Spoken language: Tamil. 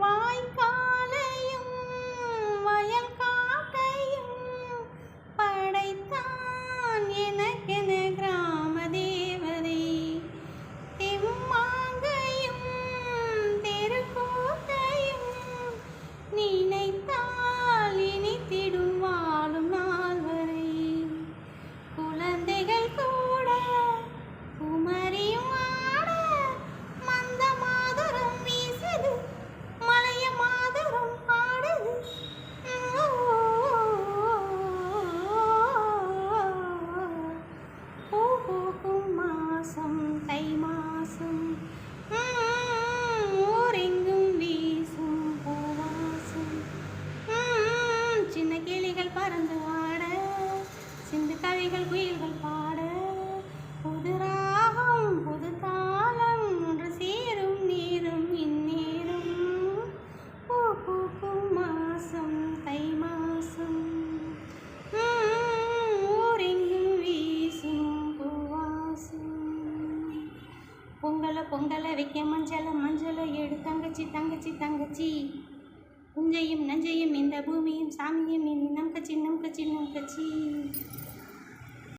வாய்க்காலையும் வயல் காட்டையும் படைத்தான் எனக்கென கிராம தேவதை. தெம்மாங்கையும் தெருக்கூத்தையும் நினைத்தால் இனித்திடும் வாழும் நாள் வரை. குழந்தைகள் கூட குமரியும் ஆட மந்த மாதரம் வீசுது, மலைய மாதரம் பாடுது. பூ பூக்கும் மாசம் தை மாசம், ஊரெங்கும் வீசும் பூவாசம். சின்ன கிளிகள் பறந்து ஆட, சிந்து கவிகள் குயில்கள் பாட, புது ராகம் புது தாளம் ஒன்று சேரும் நேரம் இந்நேரம். பூ பூக்கும் மாசம் தை மாசம், ஊரெங்கும் வீசும் பூவாசம். பொங்கலை பொங்கலை வைக்க மஞ்சளை மஞ்சளை எடு தங்கச்சி தங்கச்சி தங்கச்சி. புஞ்சையும் நஞ்சையும் இந்த பூமியும் சாமியும் இனி நம் கட்சி நம் கட்சி நம் கட்சி.